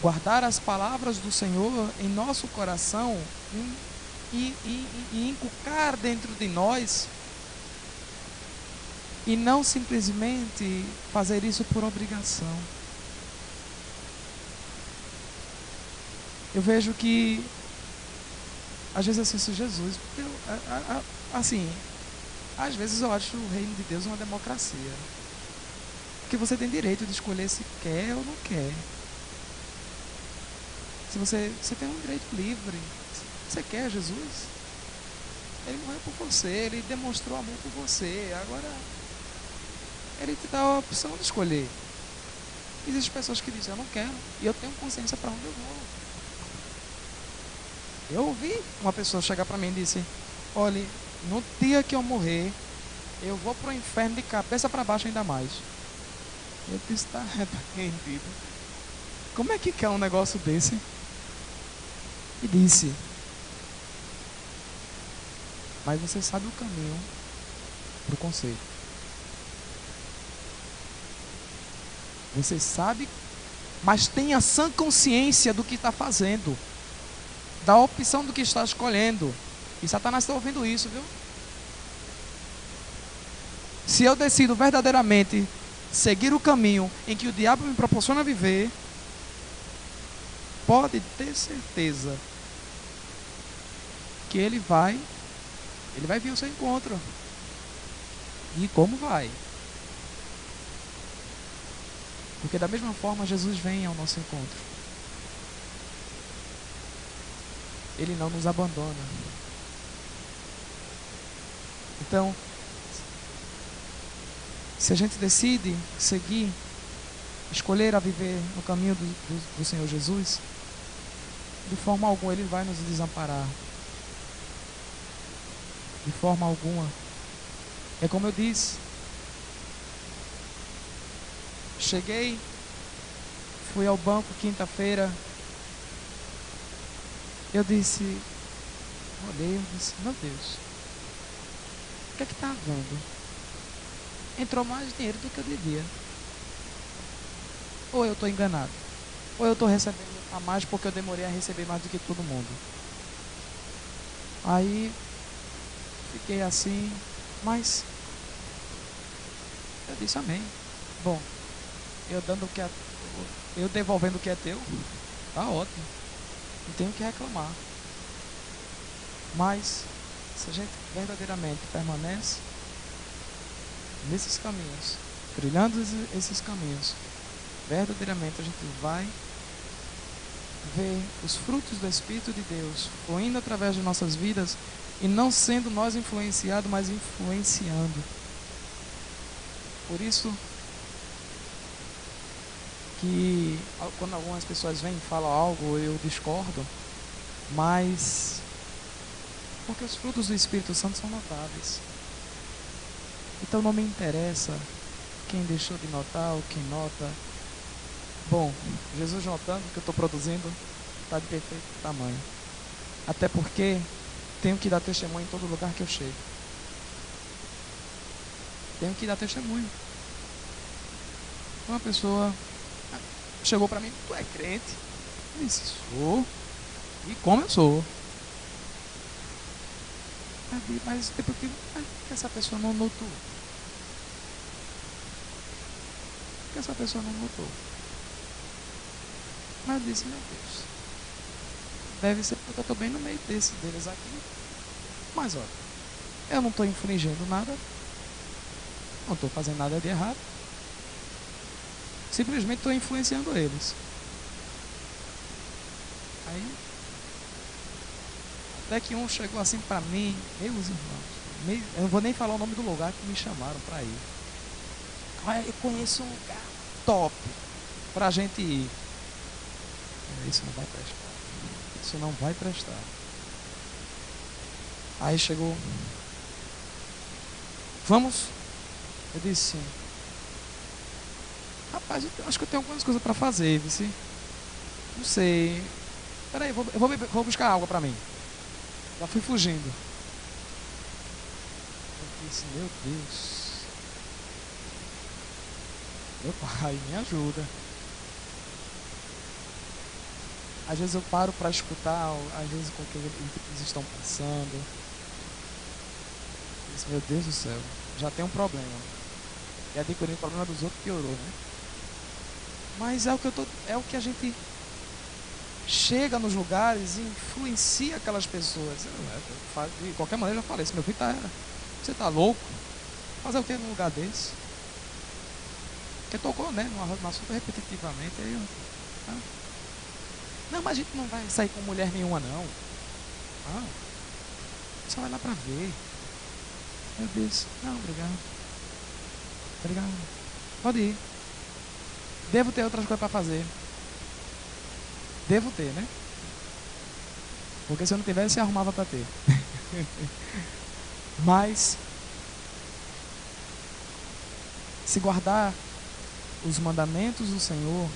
Guardar as palavras do Senhor em nosso coração e inculcar dentro de nós, e não simplesmente fazer isso por obrigação. Eu vejo que às vezes eu assisto Jesus, assim, às vezes eu acho o reino de Deus uma democracia, porque você tem direito de escolher se quer ou não quer. Se você tem um direito livre. Você quer Jesus? Ele morreu por você, ele demonstrou amor por você. Agora, ele te dá a opção de escolher. Existem pessoas que dizem, eu não quero, e eu tenho consciência para onde eu vou. Eu ouvi uma pessoa chegar para mim e disse, olha, no dia que eu morrer, eu vou para o inferno de cabeça para baixo ainda mais. Eu disse, tá arrependido. Como é que quer um negócio desse? E disse, mas você sabe o caminho para o conselho. Você sabe, mas tenha sã consciência do que está fazendo, da opção do que está escolhendo. E Satanás está ouvindo isso, viu? Se eu decido verdadeiramente seguir o caminho em que o diabo me proporciona viver, pode ter certeza que ele vai vir ao seu encontro. E como vai? Porque da mesma forma Jesus vem ao nosso encontro. Ele não nos abandona. Então, se a gente decide seguir, escolher a viver no caminho do Senhor Jesus, de forma alguma Ele vai nos desamparar. De forma alguma. É como eu disse. Cheguei, fui ao banco quinta-feira. Eu disse, olhei, eu disse, meu Deus, o que é que está havendo? Entrou mais dinheiro do que eu devia. Ou eu estou enganado, ou eu estou recebendo a mais porque eu demorei a receber mais do que todo mundo. Aí fiquei assim, mas eu disse amém. Bom, eu devolvendo o que é teu, tá ótimo, não tenho o que reclamar. Mas se a gente verdadeiramente permanece nesses caminhos, trilhando esses caminhos, verdadeiramente a gente vai ver os frutos do Espírito de Deus fluindo através de nossas vidas, e não sendo nós influenciados, mas influenciando. Por isso que quando algumas pessoas vêm e falam algo, eu discordo, mas porque os frutos do Espírito Santo são notáveis. Então não me interessa quem deixou de notar ou quem nota. Bom, Jesus notando que eu estou produzindo, está de perfeito tamanho. Até porque tenho que dar testemunho em todo lugar que eu chego. Tenho que dar testemunho. Uma pessoa chegou para mim, tu é crente? Eu disse, sou. E como eu sou? Mas depois que essa pessoa não notou? Por que essa pessoa não notou? Mas eu disse, meu Deus, deve ser porque eu estou bem no meio deles aqui. Mas olha, eu não estou infringindo nada, não estou fazendo nada de errado, simplesmente estou influenciando eles. Aí, até que um chegou assim para mim, meus irmãos, eu não vou nem falar o nome do lugar que me chamaram para ir. Eu conheço um lugar top para a gente ir. Isso não vai prestar. Isso não vai prestar. Aí chegou, vamos? Eu disse sim. Rapaz, eu acho que eu tenho algumas coisas para fazer, vice. Não sei. Peraí, vou buscar água para mim. Já fui fugindo. Eu disse, meu Deus. Meu pai, me ajuda. Às vezes eu paro para escutar, às vezes com o que eles estão passando. Eu disse, meu Deus do céu, já tem um problema. E adquirindo o problema dos outros piorou, né? Mas é o que a gente chega nos lugares e influencia aquelas pessoas. De qualquer maneira eu já falei, se meu filho você tá louco? Fazer o que num lugar desse? Porque tocou, né, no assunto repetitivamente. Aí não, mas a gente não vai sair com mulher nenhuma, não. Só vai lá pra ver. Eu disse, não, obrigado. Obrigado. Pode ir. Devo ter outras coisas para fazer. Devo ter, né? Porque se eu não tivesse, eu arrumava para ter. Mas, se guardar os mandamentos do Senhor,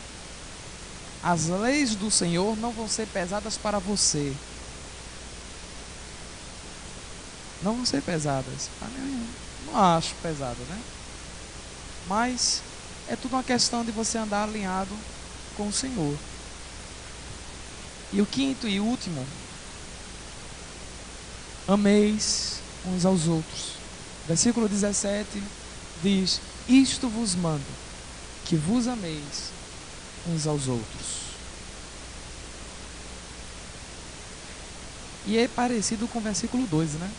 as leis do Senhor não vão ser pesadas para você. Não vão ser pesadas. Não acho pesado, né? Mas é tudo uma questão de você andar alinhado com o Senhor. E o quinto e último, ameis uns aos outros. Versículo 17 diz, isto vos mando, que vos ameis uns aos outros. E é parecido com o versículo 12, né?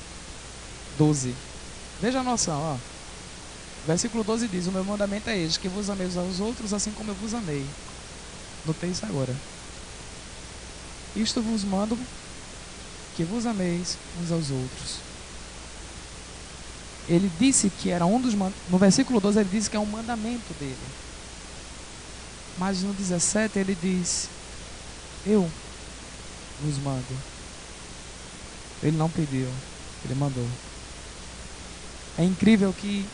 12. Veja a noção, ó. Versículo 12 diz, o meu mandamento é este, que vos ameis aos outros, assim como eu vos amei. Notei isso agora. Isto vos mando, que vos ameis uns aos outros. Ele disse que era um dos no versículo 12 ele disse que é um mandamento dele. Mas no 17 ele diz, eu vos mando. Ele não pediu, ele mandou. É incrível que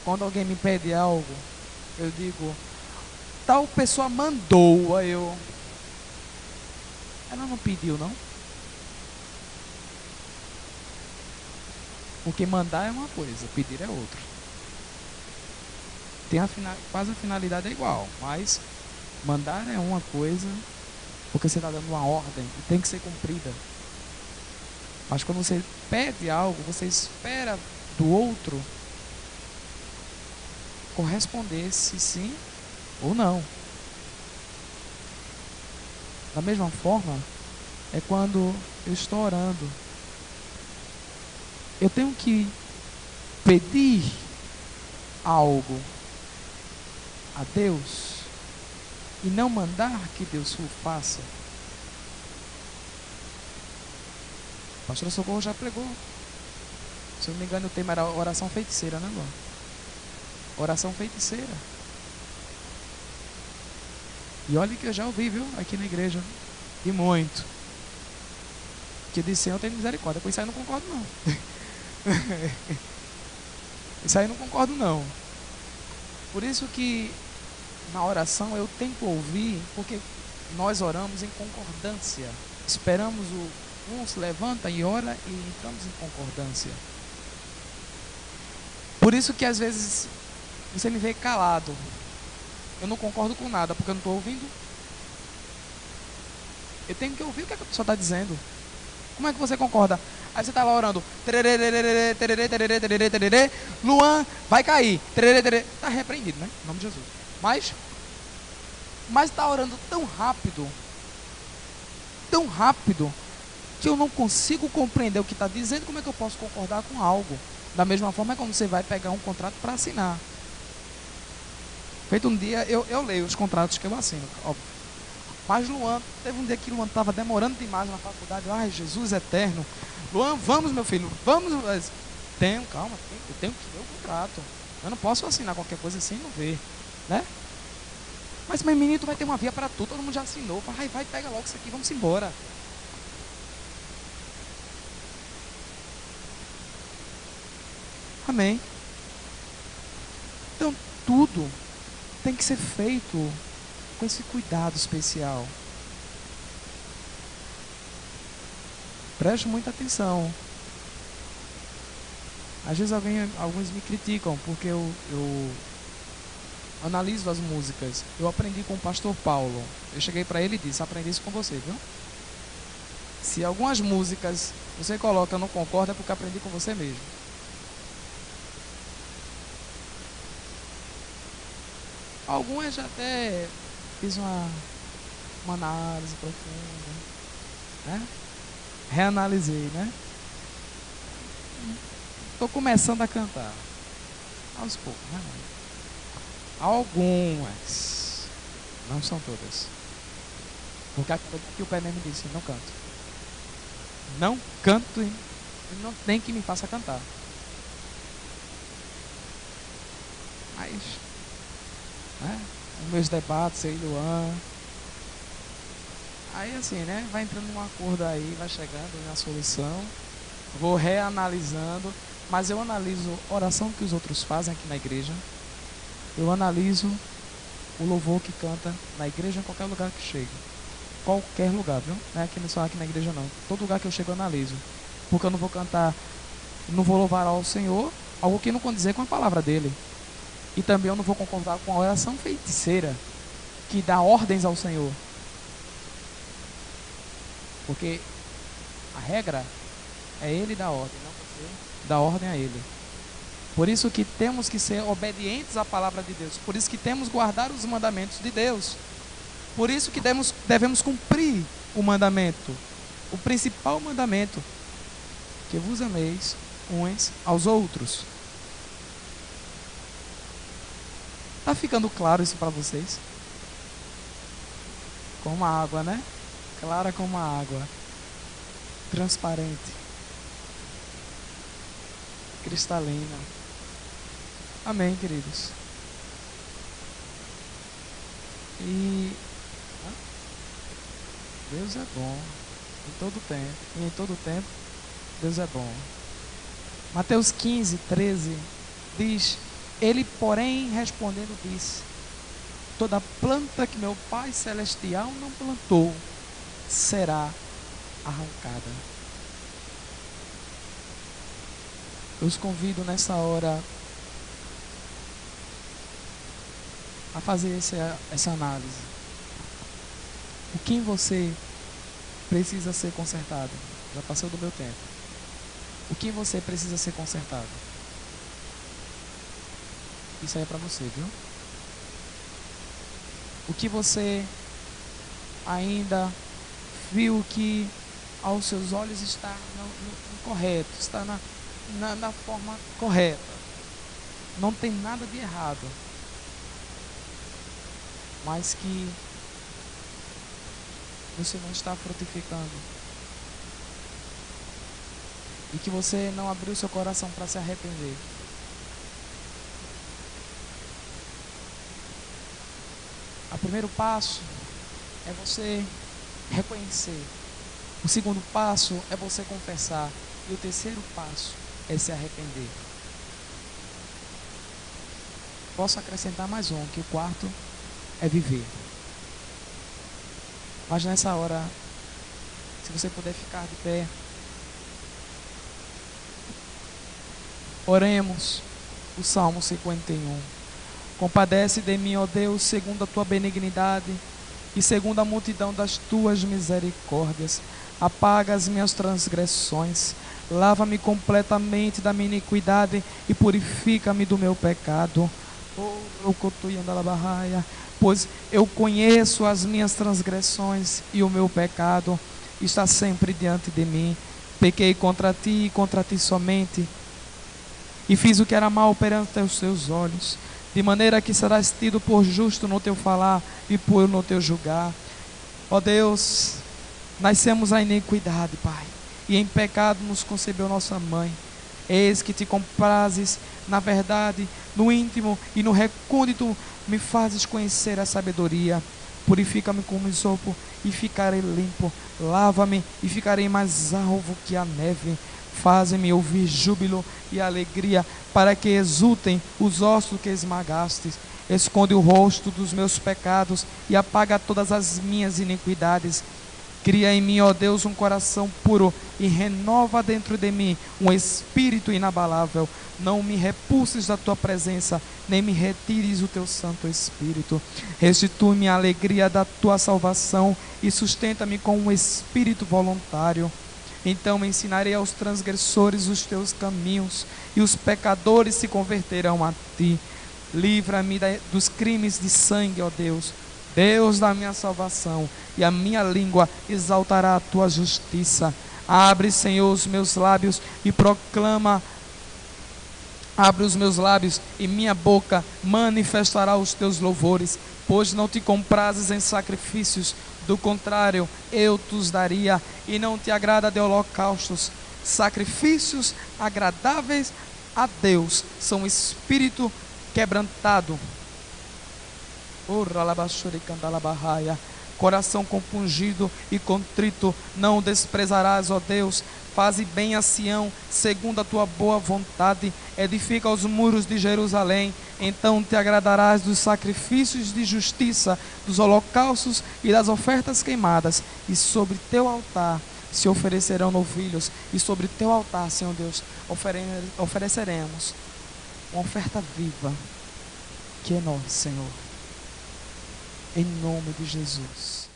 quando alguém me pede algo, eu digo, tal pessoa mandou, aí ela não pediu, não? Porque mandar é uma coisa, pedir é outra. Quase a finalidade é igual, mas mandar é uma coisa, porque você está dando uma ordem e tem que ser cumprida. Mas quando você pede algo, você espera do outro corresponder se sim ou não. Da mesma forma, é quando eu estou orando. Eu tenho que pedir algo a Deus e não mandar que Deus o faça. A pastora Socorro já pregou. Se eu não me engano, o tema era oração feiticeira, né, Luan? Oração feiticeira. E olha que eu já ouvi, viu, aqui na igreja. E muito. Que disse, Senhor, tem misericórdia. Com isso aí eu não concordo, não. Isso aí eu não concordo, não. Por isso que na oração eu tento ouvir, porque nós oramos em concordância. Esperamos um se levanta e ora e entramos em concordância. Por isso que às vezes você me vê calado. Eu não concordo com nada, porque eu não estou ouvindo. Eu tenho que ouvir o que a pessoa está dizendo. Como é que você concorda? Aí você está lá orando. Luan vai cair. Está repreendido, né? Em nome de Jesus. Mas está orando tão rápido, que eu não consigo compreender o que está dizendo. Como é que eu posso concordar com algo? Da mesma forma é quando você vai pegar um contrato para assinar. Feito um dia, eu leio os contratos que eu assino, óbvio. Mas Luan, teve um dia que Luan estava demorando demais na faculdade. Ai, Jesus eterno. Luan, vamos, meu filho, vamos. Calma, eu tenho que ler o contrato. Eu não posso assinar qualquer coisa sem não ver, né? Mas meu menino, tu vai ter uma via para tudo, todo mundo já assinou. Vai, pega logo isso aqui, vamos embora. Amém? Então, tudo tem que ser feito com esse cuidado especial. Preste muita atenção. Às vezes alguns me criticam porque eu analiso as músicas. Eu aprendi com o pastor Paulo. Eu cheguei para ele e disse: aprendi isso com você, viu? Se algumas músicas você coloca e não concorda, é porque aprendi com você mesmo. Algumas já até fiz uma análise profunda, né? Reanalisei, né? Estou começando a cantar aos poucos, né? Algumas, não são todas, porque aqui o Pai me disse: não canto, não canto e não tem que me faça cantar. Mas, né? Os meus debates, eu e Luan, aí assim, né? Vai entrando num acordo aí, vai chegando na solução. Vou reanalisando, mas eu analiso a oração que os outros fazem aqui na igreja. Eu analiso o louvor que canta na igreja, em qualquer lugar que chegue. Qualquer lugar, viu? Não é aqui, só aqui na igreja não. Todo lugar que eu chego eu analiso. Porque eu não vou cantar, não vou louvar ao Senhor algo que não condizer com a palavra dele. E também eu não vou concordar com a oração feiticeira que dá ordens ao Senhor. Porque a regra é ele dar ordem, não você dar ordem a ele. Por isso que temos que ser obedientes à palavra de Deus. Por isso que temos que guardar os mandamentos de Deus. Por isso que devemos cumprir o mandamento. O principal mandamento: que vos ameis uns aos outros. Está ficando claro isso para vocês? Como a água, né? Clara como a água. Transparente. Cristalina. Amém, queridos. E Deus é bom em todo tempo. E em todo tempo Deus é bom. Mateus 15, 13 diz: ele, porém, respondendo, disse: toda planta que meu Pai Celestial não plantou será arrancada. Eu os convido nessa hora a fazer essa análise. O que em você precisa ser consertado? Já passou do meu tempo. O que em você precisa ser consertado? Isso aí é para você, viu? O que você ainda viu que aos seus olhos está no correto, está na forma correta. Não tem nada de errado. Mas que você não está frutificando. E que você não abriu seu coração para se arrepender. O primeiro passo é você reconhecer. O segundo passo é você confessar. E o terceiro passo é se arrepender. Posso acrescentar mais um, que o quarto é viver. Mas nessa hora, se você puder ficar de pé, oremos o Salmo 51. Compadece de mim, ó Deus, segundo a tua benignidade e segundo a multidão das tuas misericórdias. Apaga as minhas transgressões, lava-me completamente da minha iniquidade e purifica-me do meu pecado. Pois eu conheço as minhas transgressões e o meu pecado está sempre diante de mim. Pequei contra ti e contra ti somente, e fiz o que era mal perante os teus olhos, de maneira que serás tido por justo no teu falar e puro no teu julgar. Ó Deus, nascemos a iniquidade, Pai, e em pecado nos concebeu nossa mãe. Eis que te comprazes na verdade, no íntimo e no recôndito me fazes conhecer a sabedoria. Purifica-me como isopo e ficarei limpo. Lava-me e ficarei mais alvo que a neve. Faze-me ouvir júbilo e alegria, para que exultem os ossos que esmagastes. Esconde o rosto dos meus pecados e apaga todas as minhas iniquidades. Cria em mim, ó Deus, um coração puro e renova dentro de mim um espírito inabalável. Não me repulses da tua presença, nem me retires o teu Santo Espírito. Restitui-me a alegria da tua salvação e sustenta-me com um espírito voluntário. Então ensinarei aos transgressores os teus caminhos, e os pecadores se converterão a ti. Livra-me dos crimes de sangue, ó Deus, Deus da minha salvação, e a minha língua exaltará a tua justiça. Abre, Senhor, os meus lábios e proclama. Abre os meus lábios e minha boca manifestará os teus louvores, pois não te comprases em sacrifícios, do contrário, eu te daria, e não te agrada de holocaustos. Sacrifícios agradáveis a Deus são espírito quebrantado. Coração compungido e contrito não desprezarás, ó Deus. Faze bem a Sião, segundo a tua boa vontade. Edifica os muros de Jerusalém. Então te agradarás dos sacrifícios de justiça, dos holocaustos e das ofertas queimadas. E sobre teu altar se oferecerão novilhos. E sobre teu altar, Senhor Deus, ofereceremos uma oferta viva, que é nós, Senhor. Em nome de Jesus.